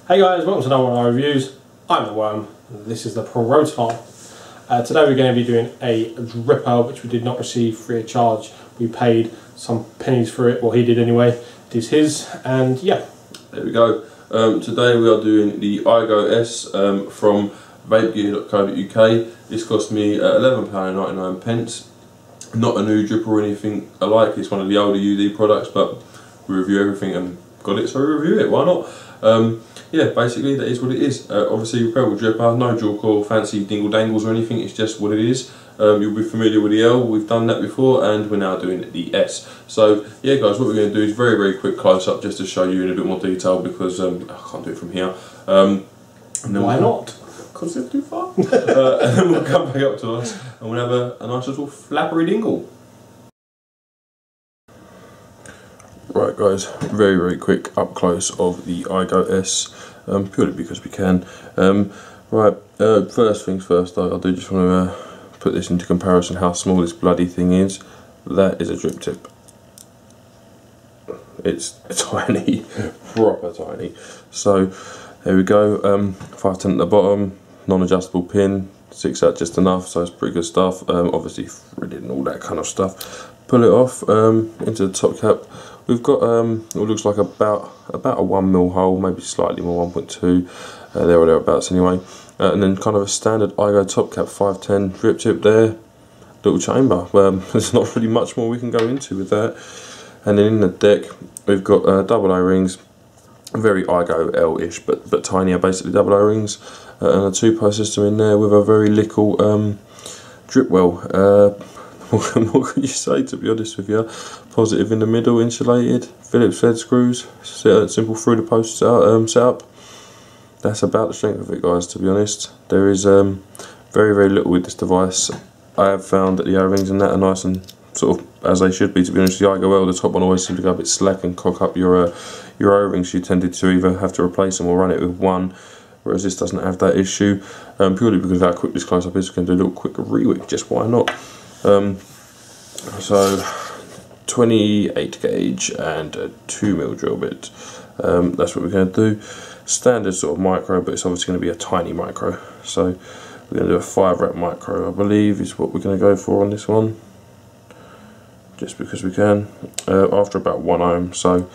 Hey guys, welcome to another one of our reviews. I'm the Worm, this is the Proton. Today we're going to be doing a dripper which we did not receive free of charge. We paid some pennies for it, well he did anyway, it is his, and yeah. There we go. Today we are doing the Igo-S from vapegear.co.uk. This cost me £11.99. Not a new dripper or anything alike, it's one of the older UD products, but we review everything and got it, so we review it, why not? Yeah, basically that is what it is. Obviously repairable dripper, no dual coil, fancy dingle dangles or anything, it's just what it is. You'll be familiar with the L, we've done that before, and we're now doing the S. So yeah guys, what we're going to do is very quick close up just to show you in a bit more detail, because I can't do it from here. And then why not? Because it's too far. And then we'll come back up to us and we'll have a nice little flappery dingle. Right guys, very quick up close of the Igo-S, purely because we can. First things first though, I do just want to put this into comparison how small this bloody thing is. That is a drip tip. It's tiny, proper tiny. So there we go, 510 at the bottom, non-adjustable pin, 6 out just enough, so it's pretty good stuff. Obviously threaded and all that kind of stuff. Pull it off into the top cap. We've got what looks like about a 1mm hole, maybe slightly more, 1.2, there or thereabouts anyway. And then kind of a standard Igo top cap 510 drip tip there, little chamber. There's not really much more we can go into with that. And then in the deck we've got double O-rings, very Igo L-ish, but tinier, basically double O-rings, and a 2-post system in there with a very little drip well. What can you say, to be honest with you? Positive in the middle, insulated, Phillips head screws, simple through the post setup. That's about the strength of it guys, to be honest. There is very little with this device. I have found that the O-rings and that are nice and sort of as they should be, to be honest. The Igo L, the top one, always seems to go a bit slack and cock up your O-rings. You tended to either have to replace them or run it with one, whereas this doesn't have that issue. Purely because of how quick this close-up is, we can do a little quick re-wick, just why not? So 28 gauge and a 2mm drill bit. That's what we're going to do. Standard sort of micro, but it's obviously going to be a tiny micro. So we're going to do a 5-rep micro, I believe, is what we're going to go for on this one. Just because we can. After about 1 ohm, so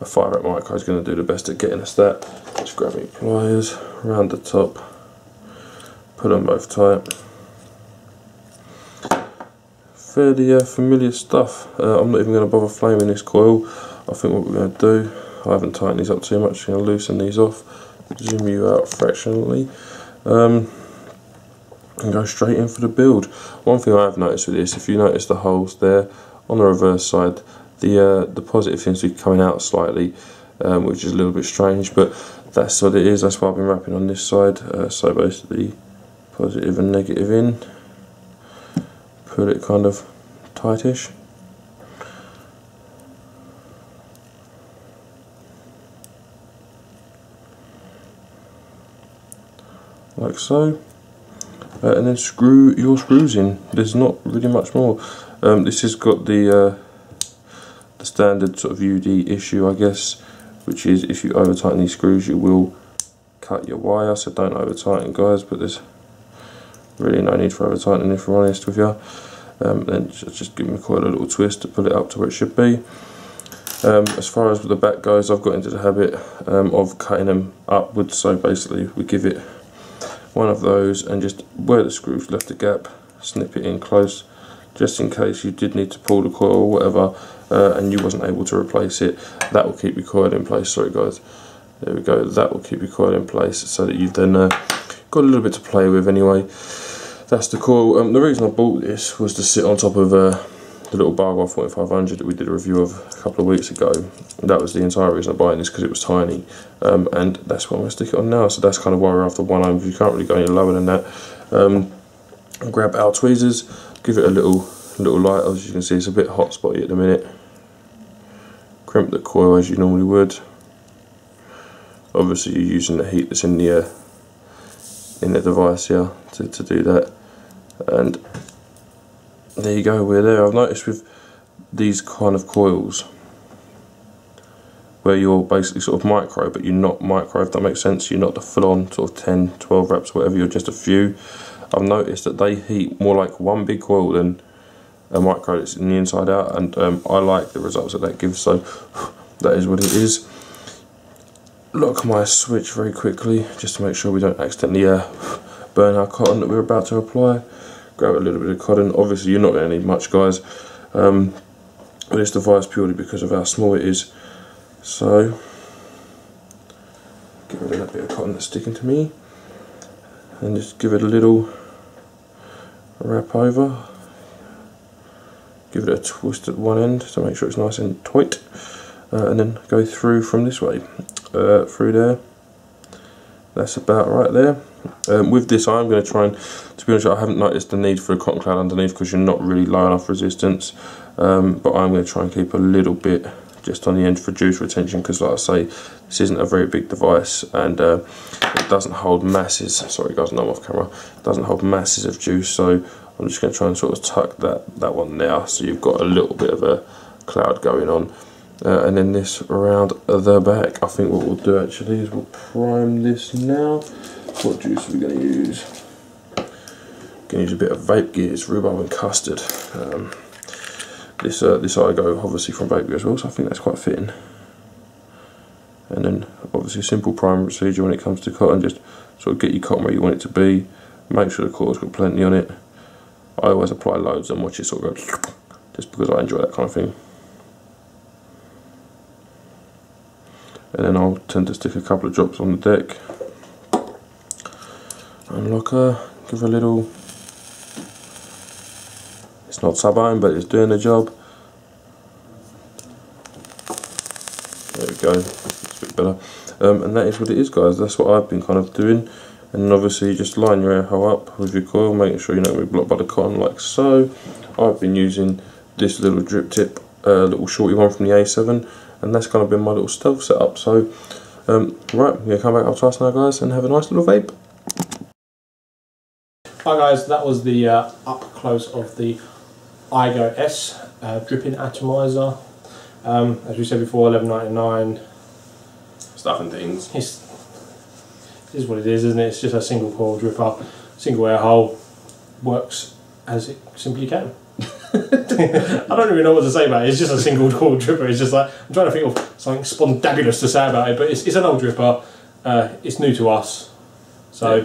a 5-rep micro is going to do the best at getting us that. Just grab me pliers, around the top, put them both tight. Fairly familiar stuff. I'm not even going to bother flaming this coil. I think what we're going to do, I haven't tightened these up too much, I'm going to loosen these off, zoom you out fractionally, and go straight in for the build. One thing I have noticed with this, if you notice the holes there on the reverse side, the positive seems to be coming out slightly, which is a little bit strange, but that's what it is. That's why I've been wrapping on this side. So basically positive and negative in, put it kind of tightish. Like so. And then screw your screws in. There's not really much more. This has got the standard sort of UD issue, I guess, which is if you over tighten these screws you will cut your wire, so don't over tighten guys, but there's really no need for over tightening if we're honest with you. Then just give my coil a little twist to pull it up to where it should be. As far as the back goes, I've got into the habit of cutting them upwards, so basically we give it one of those and just where the screws left a gap, snip it in close, just in case you did need to pull the coil or whatever and you wasn't able to replace it. That will keep your coil in place. Sorry guys, there we go, that will keep your coil in place so that you've then got a little bit to play with anyway. That's the coil. The reason I bought this was to sit on top of the little Bargo 4500 that we did a review of a couple of weeks ago. That was the entire reason I'm buying this, because it was tiny, and that's what I'm going to stick it on now. So that's kind of why we're after 1 ohm, because you can't really go any lower than that. Grab our tweezers, give it a little light. As you can see, it's a bit hot spotty at the minute. Crimp the coil as you normally would. Obviously you're using the heat that's in the device here to do that. And there you go, we're there. I've noticed with these kind of coils, where you're basically sort of micro, but you're not micro, if that makes sense. You're not the full-on sort of 10, 12 wraps, whatever, you're just a few. I've noticed that they heat more like one big coil than a micro that's in the inside out, and I like the results that gives, so that is what it is. Lock my switch very quickly, just to make sure we don't accidentally burn our cotton that we're about to apply. Grab a little bit of cotton. Obviously you're not going to need much, guys, with this device, purely because of how small it is. So get rid of that bit of cotton that's sticking to me, and just give it a little wrap over. Give it a twist at one end to make sure it's nice and tight, and then go through from this way, through there. That's about right there. With this, I'm going to try and, to be honest, I haven't noticed the need for a cotton cloud underneath because you're not really low enough resistance, but I'm going to try and keep a little bit just on the end for juice retention, because like I say, this isn't a very big device, and it doesn't hold masses, sorry guys, no, I'm off camera, it doesn't hold masses of juice, so I'm just going to try and sort of tuck that one now, so you've got a little bit of a cloud going on. And then this around the back. I think what we'll do actually is we'll prime this now. What juice are we going to use? Going to use a bit of Vape Gears, rhubarb and custard. This Igo obviously from Vape Gear as well, so I think that's quite fitting. And then obviously a simple prime procedure when it comes to cotton, just sort of get your cotton where you want it to be. Make sure the coil's got plenty on it. I always apply loads and watch it sort of go, just because I enjoy that kind of thing. And then I'll tend to stick a couple of drops on the deck. Unlock her, give her a little, it's not sub-iron but it's doing the job. There we go, it's a bit better. And that is what it is, guys. That's what I've been kind of doing. And then obviously just line your air hole up with your coil, making sure you're not going to be blocked by the cotton like so. I've been using this little drip tip, little shorty one from the A7, and that's kind of been my little stealth setup. So right, we're going to come back after us now, guys, and have a nice little vape. Hi guys, that was the up close of the Igo-S dripping atomizer. As we said before, $11.99. Stuff and things. It is what it is, isn't it? It's just a single coil dripper, single air hole, works as it simply can. I don't even know what to say about it. It's just a single coil dripper. It's just like, I'm trying to think of something spondabulous to say about it, but it's an old dripper. It's new to us, so yeah,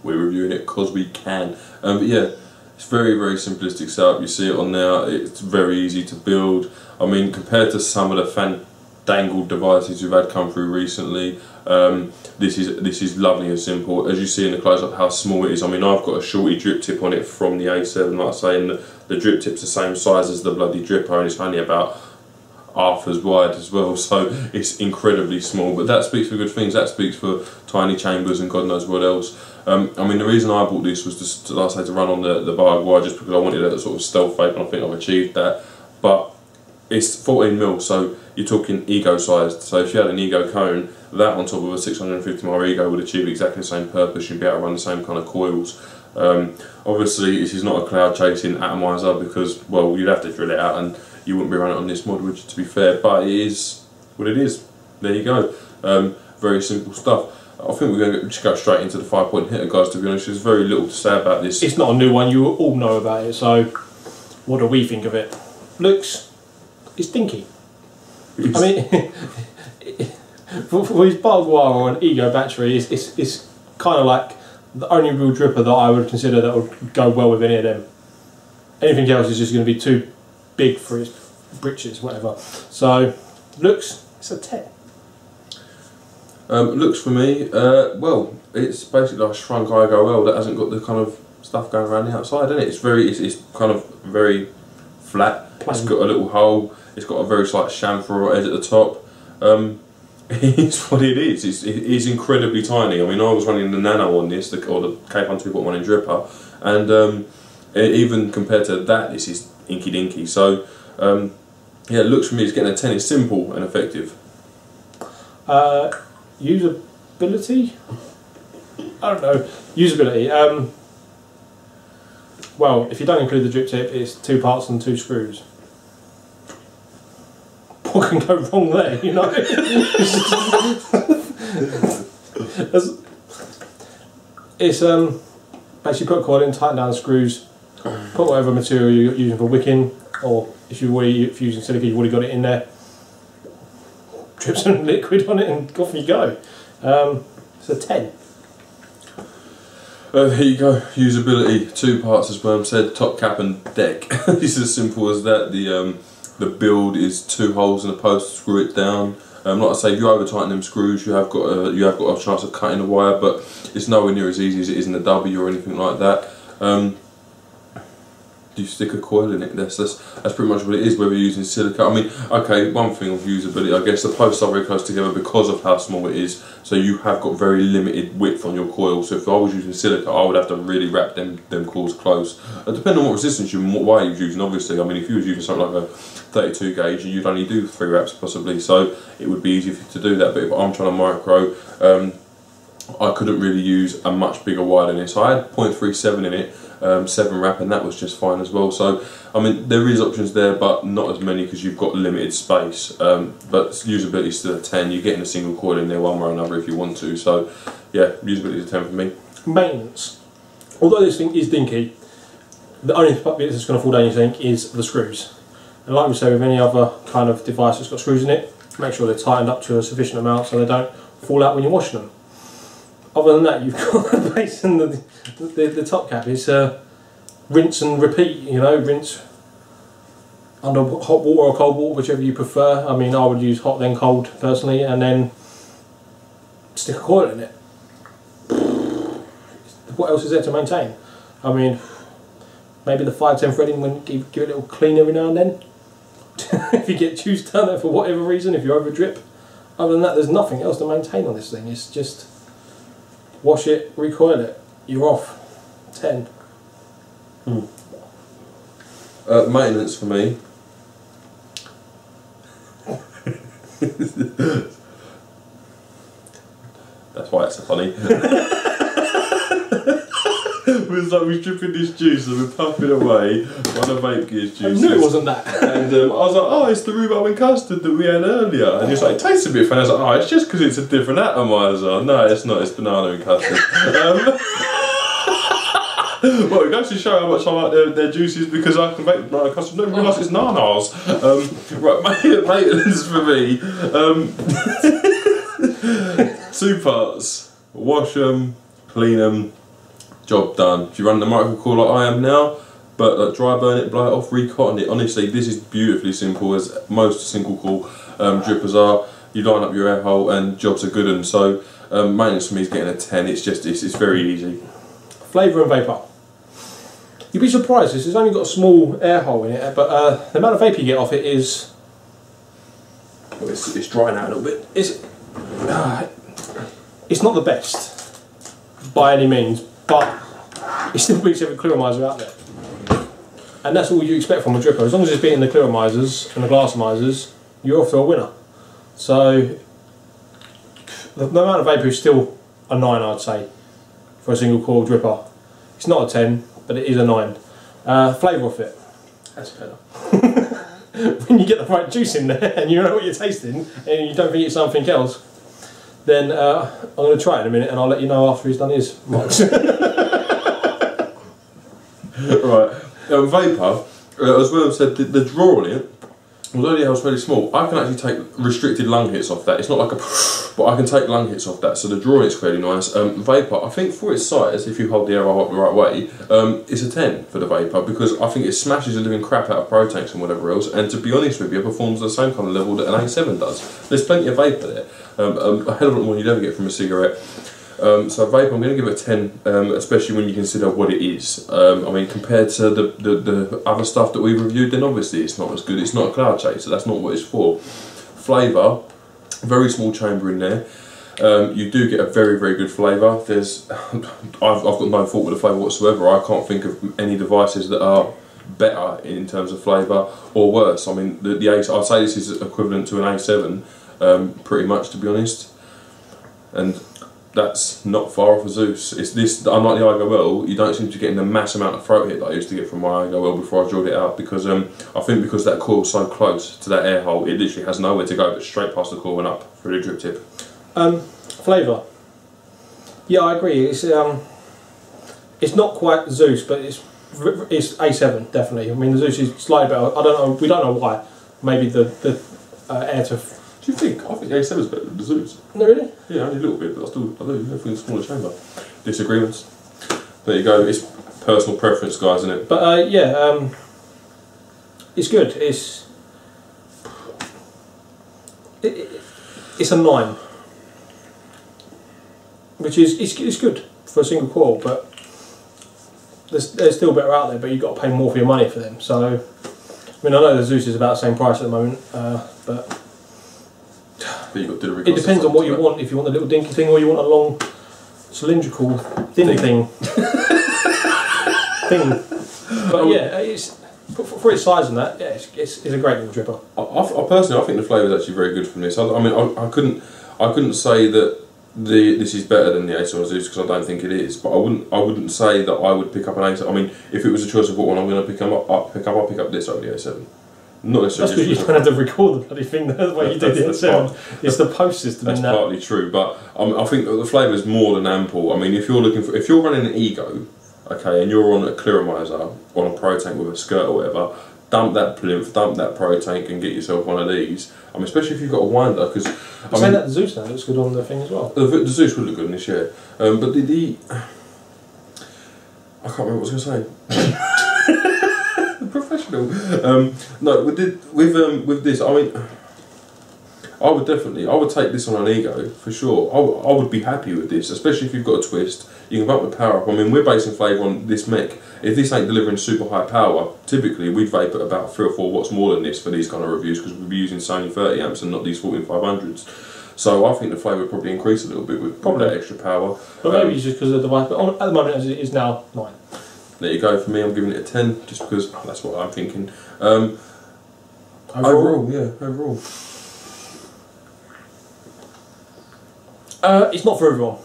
we're reviewing it because we can. But yeah, it's very, very simplistic setup. You see it on there. It's very easy to build. I mean, compared to some of the fandangled devices we've had come through recently, this is lovely and simple. As you see in the close-up how small it is. I mean, I've got a shorty drip tip on it from the A7, like I say, and the drip tip's the same size as the bloody dripper, and it's only about half as wide as well, so it's incredibly small. But that speaks for good things. That speaks for tiny chambers and God knows what else. I mean, the reason I bought this was just, like I say, to run on the barbed wire, just because I wanted a sort of stealth vape, and I think I've achieved that. But it's 14mm, so you're talking Ego sized. So if you had an Ego cone, that on top of a 650mm Ego would achieve exactly the same purpose. You'd be able to run the same kind of coils. Obviously this is not a cloud chasing atomizer, because, well, you'd have to drill it out and you wouldn't be running it on this mod, which, to be fair, but it is what it is. There you go. Very simple stuff. I think we're going to just go straight into the 5-point hitter, guys, to be honest. There's very little to say about this. it's not a new one, you all know about it, so what do we think of it? Looks, it's dinky. I mean, for his barbed wire or an Ego battery, it's kind of like the only real dripper that I would consider that would go well with any of them. Anything else is just going to be too big for his britches, whatever. So, looks, it's a 10. Looks for me, well, it's basically like a shrunk Igo-L that hasn't got the kind of stuff going around the outside, isn't it? It's kind of very flat. Plain. It's got a little hole. It's got a very slight chamfer edge at the top. It's what it is. It is incredibly tiny. I mean, I was running the Nano on this, or the K1 2.1 in dripper, and even compared to that, this is inky dinky. So, yeah, it looks for me, it's getting a 10. It's simple and effective. Usability? I don't know. Usability. Well, if you don't include the drip tip, it's 2 parts and 2 screws. what can go wrong there, you know? It's basically put a coil in, tighten down the screws, put whatever material you're using for wicking, or if you're using silica, you've already got it in there. Drip some liquid on it and off you go. It's a 10. Here you go, usability, 2 parts as Worm said, top cap and deck. It's as simple as that. The build is 2 holes in a post to screw it down. Like I say, if you over tighten them screws, you have got a chance of cutting the wire, but it's nowhere near as easy as it is in the W or anything like that. You stick a coil in it. That's pretty much what it is. Whether you're using silica, I mean, okay, one thing of usability, I guess the posts are very close together because of how small it is. So you have got very limited width on your coil. So if I was using silica, I would have to really wrap them coils close. Depending on what resistance you and what wire you're using, obviously. I mean, if you was using something like a 32 gauge, you'd only do 3 wraps possibly. So it would be easy for you to do that. But if I'm trying to micro, I couldn't really use a much bigger wire than this. So I had 0.37 in it. 7 wrap, and that was just fine as well. So I mean, there is options there, but not as many because you've got limited space. But usability is still a 10. You're getting a single coil in there one way or another if you want to. So yeah, usability is a 10 for me. Maintenance. Although this thing is dinky, the only bit that's going to fall down your sink is the screws. And like we say with any other kind of device that's got screws in it, make sure they're tightened up to a sufficient amount so they don't fall out when you're washing them. Other than that, you've got the base and the top cap is rinse and repeat, you know, rinse under hot water or cold water, whichever you prefer. I mean, I would use hot then cold personally, and then stick a coil in it. What else is there to maintain? I mean, maybe the 510 threading, when give it a little clean every now and then. If you get juice down there for whatever reason, if you over drip. Other than that, there's nothing else to maintain on this thing. It's just wash it, recoil it, you're off. 10. Maintenance for me. That's why it's so funny. It's like we're dripping this juice and we're puffing away on the vape gear's juice. I knew it wasn't that. And I was like, oh, it's the rhubarb and custard that we had earlier. And it's like, it tastes a bit funny. I was like, oh, it's just because it's a different atomizer. No, it's not, it's banana and custard. Well, it goes to show how much I like their juices because I can make banana custard. No, realise it's nanas. Right, maintenance for me. 2 parts. Wash them, clean them, job done. If you run the micro coil like I am now, but dry burn it, blow it off, recotton it. Honestly, this is beautifully simple, as most single coil drippers are. You line up your air hole and jobs are good. And so maintenance for me is getting a 10. It's just it's very easy. Flavour and vapour. You'd be surprised, this has only got a small air hole in it, but the amount of vapour you get off it is... Well, it's drying out a little bit. It's not the best, by any means, but it still beats every clearomizer out there. And that's all you expect from a dripper. As long as it's beating the clearomizers and the glassomizers, you're off to a winner. So, the amount of vapour is still a 9, I'd say, for a single coil dripper. It's not a 10, but it is a 9. Flavour off it, that's better. When you get the right juice in there and you know what you're tasting and you don't think it's something else, then I'm going to try it in a minute and I'll let you know after he's done his marks. Right, vapour, as well as said, the draw on it, although the air's really small, I can actually take restricted lung hits off that. It's not like a, but I can take lung hits off that, so the draw is fairly nice. Vapour, I think for its size, if you hold the air up the right way, it's a 10 for the vapour, because I think it smashes the living crap out of pro tanks and whatever else, and to be honest with you, it performs at the same kind of level that an A7 does. There's plenty of vapour there, a hell of a lot more you'd ever get from a cigarette. So vapour, I'm going to give it a 10, especially when you consider what it is. I mean, compared to the other stuff that we've reviewed, then obviously it's not as good. It's not a cloud chaser, that's not what it's for. Flavour, very small chamber in there. You do get a very, very good flavour. There's, I've got no fault with the flavour whatsoever. I can't think of any devices that are better in terms of flavour or worse. I mean, the A7, I'd say this is equivalent to an A7, pretty much, to be honest. And that's not far off a Zeus. It's this, unlike the Igo-L, you don't seem to be getting the mass amount of throat hit that I used to get from my Igo-L before I drilled it out, because I think because that coil's so close to that air hole, it literally has nowhere to go but straight past the coil and up through the drip tip. Flavour. Yeah, I agree. It's not quite Zeus, but it's A7 definitely. I mean, the Zeus is slightly better. I don't know. We don't know why. Maybe the air to. Do you think? I think A7 is better than the Zeus. No, really? Yeah, only a little bit, but I do. I think it's a smaller chamber. Disagreements. There you go. It's personal preference, guys, isn't it? But yeah, it's good. It's a 9, which is it's good for a single coil, but there's still better out there. But you've got to pay more for your money for them. So, I mean, I know the Zeus is about the same price at the moment, but you've got to do it depends on what you want. If you want the little dinky thing, or you want a long cylindrical thin thing. But yeah, it's for its size and that. Yeah, it's a great little dripper. I personally, I think the flavour is actually very good from this. I mean, I couldn't say that this is better than the A7 Zeus, because I don't think it is. But I wouldn't say that I would pick up an A7. I mean, if it was a choice of what one I'm going to pick up, I'll pick up this over the A7. Not necessarily. That's because you don't have to record the bloody thing. That's why you do the A7. It's the post system. That's partly true, but I think that the flavour is more than ample. I mean, if you're running an Ego, okay, and you're on a clearomizer on a pro tank with a skirt or whatever, dump that plinth, dump that pro tank, and get yourself one of these. I mean, especially if you've got a winder, because saying that the Zeus now looks good on the thing as well. The Zeus would look good in this year, but the I can't remember what I was going to say. Professional. No, with this, I mean, I would take this on an Ego for sure. I would be happy with this, especially if you've got a twist. You can bump the power up. I mean, we're basing flavour on this mech. If this ain't delivering super high power, typically we'd vape at about 3 or 4 watts more than this for these kind of reviews, because we'd be using Sony 30 amps and not these 14500s. So I think the flavour would probably increase a little bit with probably that extra power. But maybe it's just because of the device. But at the moment, as it is now, 9. There you go. For me, I'm giving it a 10, just because that's what I'm thinking. Overall, yeah, overall. It's not for everyone.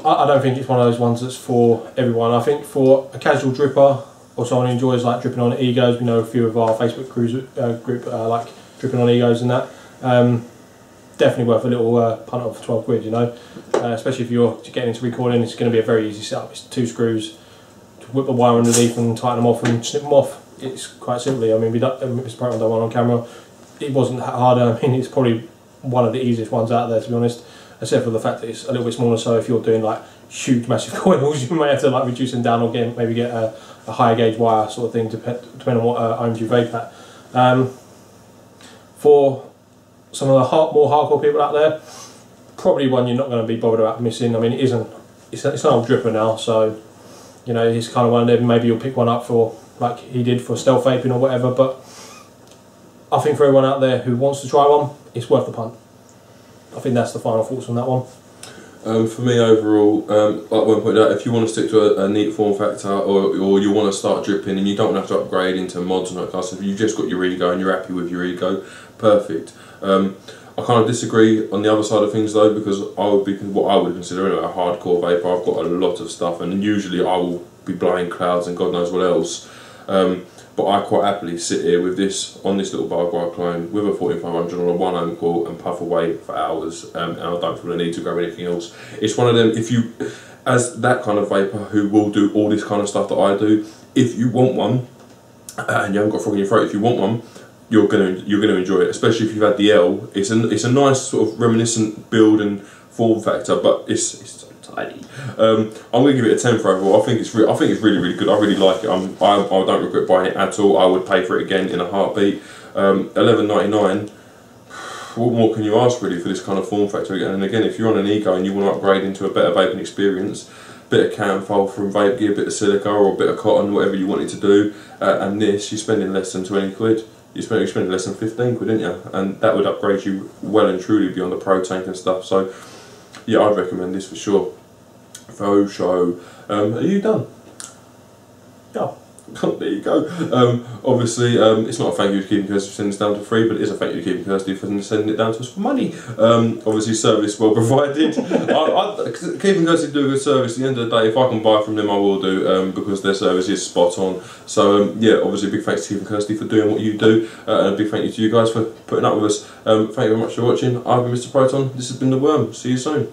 I don't think it's one of those ones that's for everyone. I think for a casual dripper, or someone who enjoys like dripping on Egos, we know a few of our Facebook group like dripping on Egos and that. Definitely worth a little punt of 12 quid, you know. Especially if you're getting into recording, it's going to be a very easy setup. It's 2 screws, to whip the wire underneath and tighten them off and snip them off. It's quite simply. I mean, Mr. Proton done one on camera. It wasn't that hard. I mean, it's probably one of the easiest ones out there, to be honest. Except for the fact that it's a little bit smaller, so if you're doing like huge massive coils, you may have to like reduce them down, or maybe get a higher gauge wire sort of thing, depending on what ohms you vape at. For some of the more hardcore people out there, probably one you're not going to be bothered about missing. I mean, it's an old dripper now, so you know, it's kind of one of them. Maybe you'll pick one up for, like he did, for stealth vaping or whatever. But I think for everyone out there who wants to try one, it's worth the punt. I think that's the final thoughts on that one. For me overall, like one point out, if you want to stick to a neat form factor, or you want to start dripping and you don't have to upgrade into mods and that kind of stuff, you've just got your Ego and you're happy with your Ego, perfect. I kind of disagree on the other side of things though, because I would be what I would consider anyway, a hardcore vapor. I've got a lot of stuff, and usually I will be blowing clouds and God knows what else. But I quite happily sit here with this, on this little barbed wire clone, with a 4500 on a 1 ohm coil, and puff away for hours, and I don't feel the need to grab anything else. It's one of them, if you, as that kind of vapor who will do all this kind of stuff that I do, if you want one, and you haven't got frog in your throat, if you want one, you're gonna enjoy it, especially if you've had the L. It's a nice sort of reminiscent build and form factor, but it's so tiny. I'm going to give it a 10 for overall. I think it's really good. I really like it. I don't regret buying it at all. I would pay for it again in a heartbeat. $11.99. What more can you ask really for this kind of form factor? And again, if you're on an Ego and you want to upgrade into a better vaping experience, bit of cam fold from vape gear, bit of silica or a bit of cotton, whatever you wanted to do, and this, you're spending less than 20 quid. You're spending less than 15 quid, didn't you? And that would upgrade you well and truly beyond the pro tank and stuff. So yeah, I'd recommend this for sure. Faux show. Are you done? Yeah. there you go. Obviously, it's not a thank you to Keeping Kirsty for sending this down to free, but it is a thank you to Keeping Kirsty for sending it down to us for money. Obviously, service well provided. Keeping Kirsty do a good service. At the end of the day, if I can buy from them, I will do, because their service is spot on. So, yeah, obviously, a big thanks to Keeping Kirsty for doing what you do, and a big thank you to you guys for putting up with us. Thank you very much for watching. I've been Mr. Proton. This has been The Worm. See you soon.